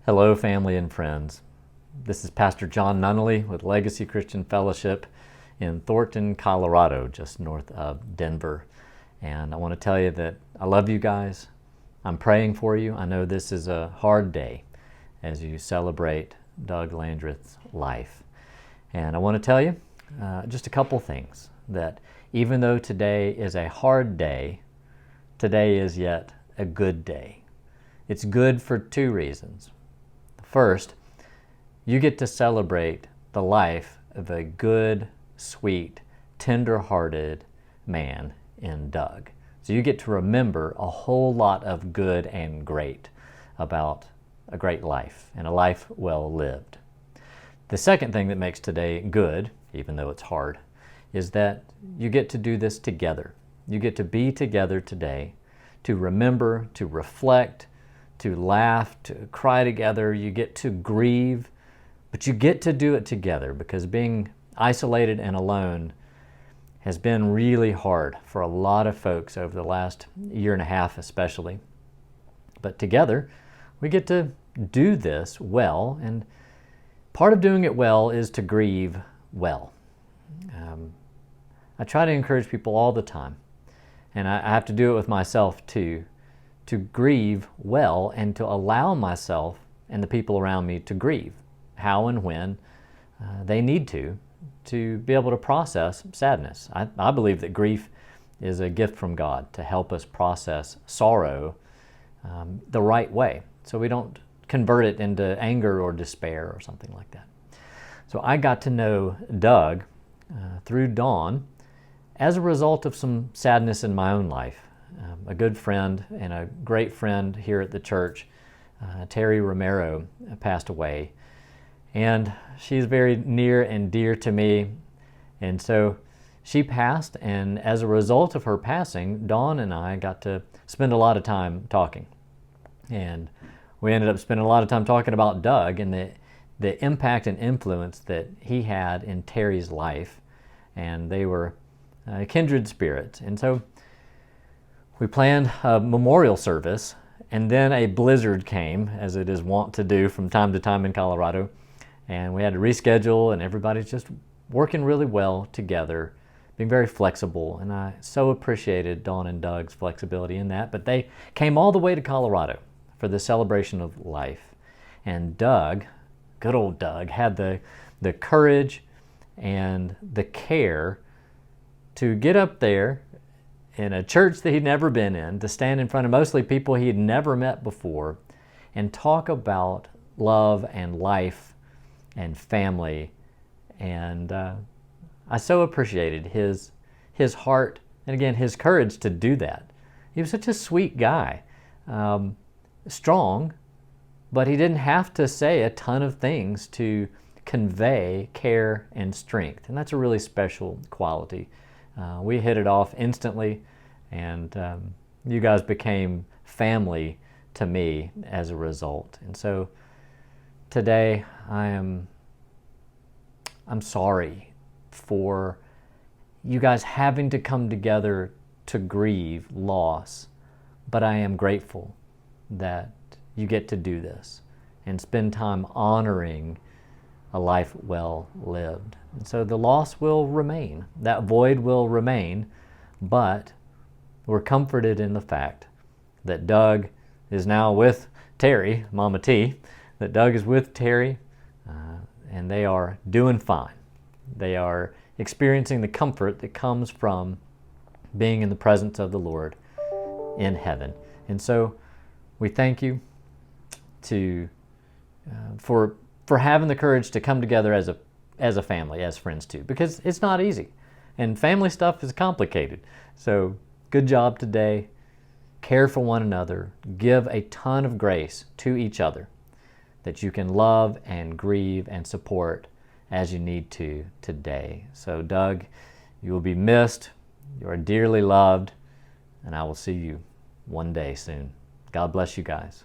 Hello, family and friends. This is Pastor John Nunnally with Legacy Christian Fellowship in Thornton, Colorado, just north of Denver. And I want to tell you that I love you guys. I'm praying for you. I know this is a hard day as you celebrate Doug Landreth's life. And I want to tell you just a couple things, that even though today is a hard day, today is yet a good day. It's good for two reasons. First, you get to celebrate the life of a good, sweet, tender-hearted man in Doug. So you get to remember a whole lot of good and great about a great life and a life well lived. The second thing that makes today good, even though it's hard, is that you get to do this together. You get to be together today to remember, to reflect, to laugh, to cry together. You get to grieve, but you get to do it together, because being isolated and alone has been really hard for a lot of folks over the last year and a half especially. But together, we get to do this well, and part of doing it well is to grieve well. I try to encourage people all the time, and I have to do it with myself too, to grieve well and to allow myself and the people around me to grieve how and when they need to be able to process sadness. I believe that grief is a gift from God to help us process sorrow the right way, so we don't convert it into anger or despair or something like that. So I got to know Doug through Dawn as a result of some sadness in my own life. A good friend and a great friend here at the church, Terry Romero, passed away. And she's very near and dear to me. And so she passed, and as a result of her passing, Dawn and I got to spend a lot of time talking. And we ended up spending a lot of time talking about Doug and the impact and influence that he had in Terry's life. And they were kindred spirits. And so we planned a memorial service, and then a blizzard came, as it is wont to do from time to time in Colorado, and we had to reschedule, and everybody's just working really well together, being very flexible, and I so appreciated Dawn and Doug's flexibility in that. But they came all the way to Colorado for the celebration of life, and Doug, good old Doug, had the courage and the care to get up there in a church that he'd never been in, to stand in front of mostly people he had never met before, and talk about love and life and family. And I so appreciated his heart, and again, his courage to do that. He was such a sweet guy, strong, but he didn't have to say a ton of things to convey care and strength, and that's a really special quality. We hit it off instantly, and you guys became family to me as a result. And so today I'm sorry for you guys having to come together to grieve loss, but I am grateful that you get to do this and spend time honoring a life well lived. And so the loss will remain, that void will remain, but we're comforted in the fact that Doug is now with Terry, Mama T, that Doug is with Terry, and they are doing fine. They are experiencing the comfort that comes from being in the presence of the Lord in heaven. And so we thank you for having the courage to come together as a family, as friends too, because it's not easy, and family stuff is complicated. So good job today. Care for one another. Give a ton of grace to each other, that you can love and grieve and support as you need to today. So Doug, you will be missed. You are dearly loved, and I will see you one day soon. God bless you guys.